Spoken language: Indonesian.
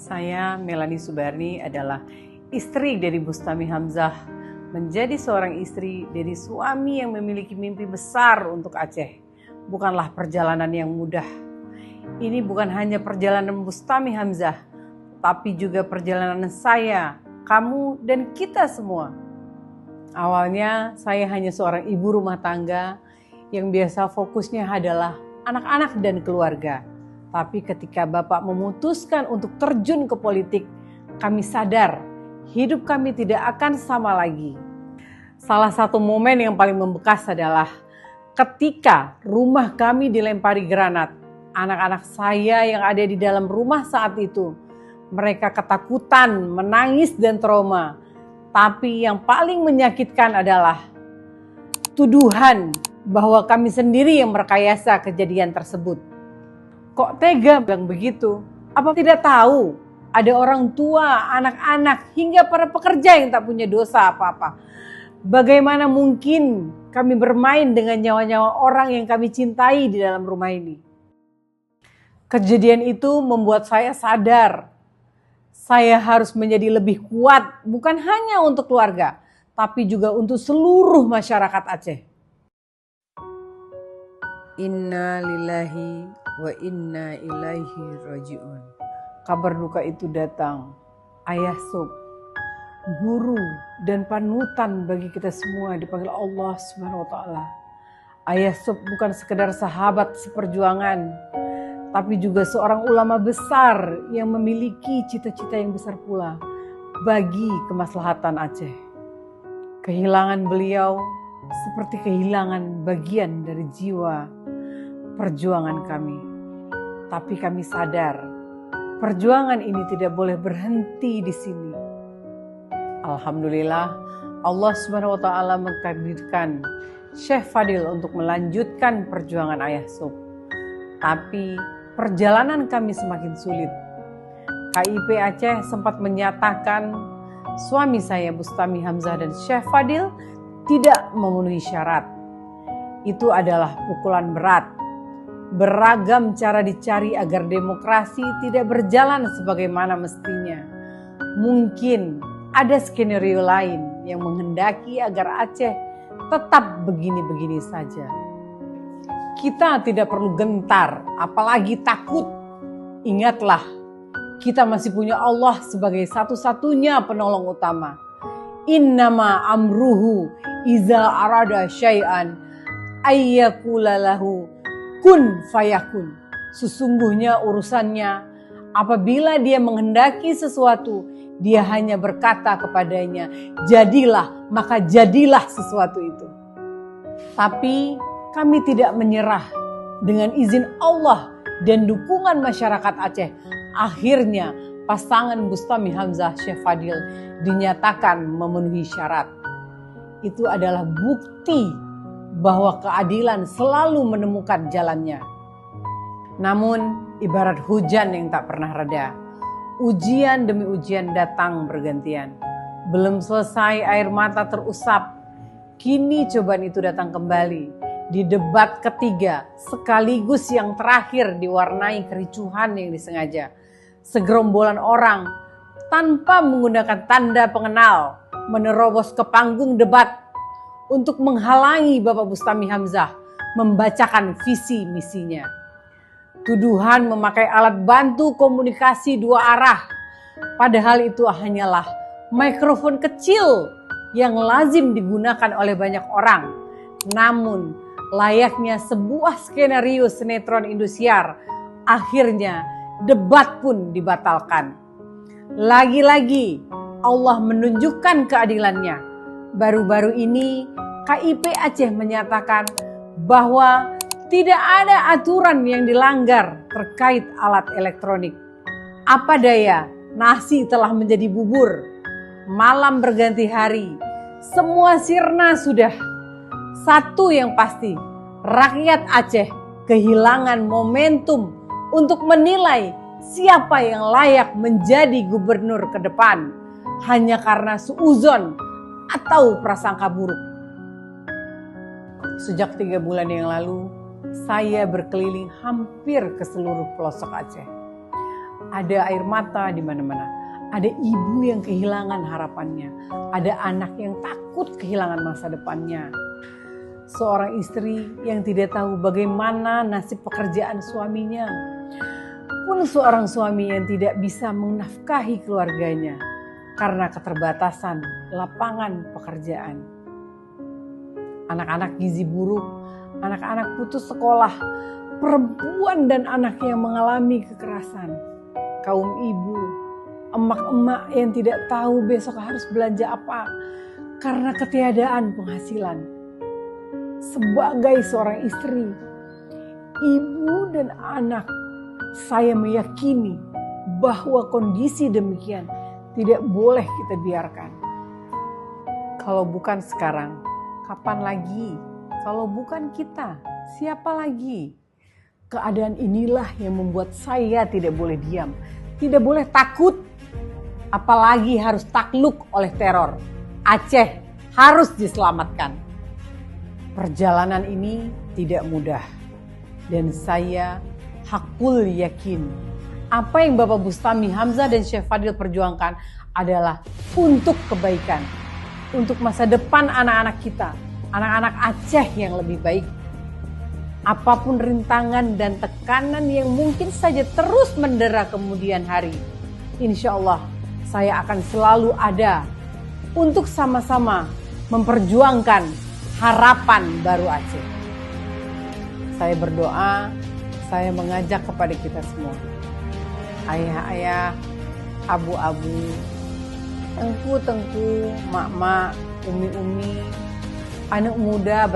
Saya, Melanie Subarni, adalah istri dari Bustami Hamzah, menjadi seorang istri dari suami yang memiliki mimpi besar untuk Aceh. Bukanlah perjalanan yang mudah. Ini bukan hanya perjalanan Bustami Hamzah, tapi juga perjalanan saya, kamu, dan kita semua. Awalnya saya hanya seorang ibu rumah tangga yang biasa fokusnya adalah anak-anak dan keluarga. Tapi ketika Bapak memutuskan untuk terjun ke politik, kami sadar hidup kami tidak akan sama lagi. Salah satu momen yang paling membekas adalah ketika rumah kami dilempari granat. Anak-anak saya yang ada di dalam rumah saat itu, mereka ketakutan, menangis dan trauma. Tapi yang paling menyakitkan adalah tuduhan bahwa kami sendiri yang merekayasa kejadian tersebut. Kok tega bilang begitu? Apa tidak tahu ada orang tua, anak-anak, hingga para pekerja yang tak punya dosa apa-apa? Bagaimana mungkin kami bermain dengan nyawa-nyawa orang yang kami cintai di dalam rumah ini? Kejadian itu membuat saya sadar. Saya harus menjadi lebih kuat, bukan hanya untuk keluarga, tapi juga untuk seluruh masyarakat Aceh. Inna lillahi wa inna ilaihi raji'un. Kabar duka itu datang. Ayah Sob, guru dan panutan bagi kita semua, dipanggil Allah Subhanahu wa taala. Ayah Sob bukan sekedar sahabat seperjuangan, tapi juga seorang ulama besar yang memiliki cita-cita yang besar pula bagi kemaslahatan Aceh. Kehilangan beliau seperti kehilangan bagian dari jiwa perjuangan kami. Tapi kami sadar, perjuangan ini tidak boleh berhenti di sini. Alhamdulillah, Allah Subhanahu wa taala mengtakdirkan Syekh Fadil untuk melanjutkan perjuangan Ayah Sob. Tapi perjalanan kami semakin sulit. KIP Aceh sempat menyatakan suami saya Bustami Hamzah dan Syekh Fadil tidak memenuhi syarat. Itu adalah pukulan berat. Beragam cara dicari agar demokrasi tidak berjalan sebagaimana mestinya. Mungkin ada skenario lain yang menghendaki agar Aceh tetap begini-begini saja. Kita tidak perlu gentar, apalagi takut. Ingatlah, kita masih punya Allah sebagai satu-satunya penolong utama. Innama amruhu iza arada syai'an ayyakulalahu kun fayakun. Sesungguhnya urusannya apabila dia menghendaki sesuatu, dia hanya berkata kepadanya, jadilah, maka jadilah sesuatu itu. Tapi kami tidak menyerah. Dengan izin Allah dan dukungan masyarakat Aceh, akhirnya pasangan Bustami Hamzah Syekh Fadil dinyatakan memenuhi syarat. Itu adalah bukti bahwa keadilan selalu menemukan jalannya. Namun ibarat hujan yang tak pernah reda, ujian demi ujian datang bergantian. Belum selesai air mata terusap, kini cobaan itu datang kembali. Di debat ketiga, sekaligus yang terakhir diwarnai kericuhan yang disengaja. Segerombolan orang tanpa menggunakan tanda pengenal menerobos ke panggung debat untuk menghalangi Bapak Bustami Hamzah membacakan visi misinya. Tuduhan memakai alat bantu komunikasi dua arah, padahal itu hanyalah mikrofon kecil yang lazim digunakan oleh banyak orang. Namun layaknya sebuah skenario sinetron Indosiar, akhirnya debat pun dibatalkan. Lagi-lagi Allah menunjukkan keadilannya. Baru-baru ini KIP Aceh menyatakan bahwa tidak ada aturan yang dilanggar terkait alat elektronik. Apa daya, nasi telah menjadi bubur. Malam berganti hari, semua sirna sudah. Satu yang pasti, rakyat Aceh kehilangan momentum untuk menilai siapa yang layak menjadi gubernur ke depan hanya karena suuzon atau prasangka buruk. Sejak 3 bulan yang lalu, saya berkeliling hampir ke seluruh pelosok Aceh. ada air mata di mana-mana. Ada ibu yang kehilangan harapannya. Ada anak yang takut kehilangan masa depannya. Seorang istri yang tidak tahu bagaimana nasib pekerjaan suaminya. Pun seorang suami yang tidak bisa menafkahi keluarganya karena keterbatasan lapangan pekerjaan. Anak-anak gizi buruk, anak-anak putus sekolah, perempuan dan anak yang mengalami kekerasan, kaum ibu, emak-emak yang tidak tahu besok harus belanja apa karena ketiadaan penghasilan. Sebagai seorang istri, ibu dan anak, saya meyakini bahwa kondisi demikian tidak boleh kita biarkan. Kalau bukan sekarang, kapan lagi? Kalau bukan kita, siapa lagi? Keadaan inilah yang membuat saya tidak boleh diam, tidak boleh takut, apalagi harus takluk oleh teror. Aceh harus diselamatkan. Perjalanan ini tidak mudah, dan saya hakul yakin apa yang Bapak Bustami Hamzah dan Syekh Fadil perjuangkan adalah untuk kebaikan, untuk masa depan anak-anak kita, anak-anak Aceh yang lebih baik. Apapun rintangan dan tekanan yang mungkin saja terus mendera kemudian hari, insya Allah saya akan selalu ada untuk sama-sama memperjuangkan harapan baru Aceh. Saya berdoa, saya mengajak kepada kita semua, ayah-ayah, abu-abu, tengku-tengku, mak-mak, umi-umi, anak muda,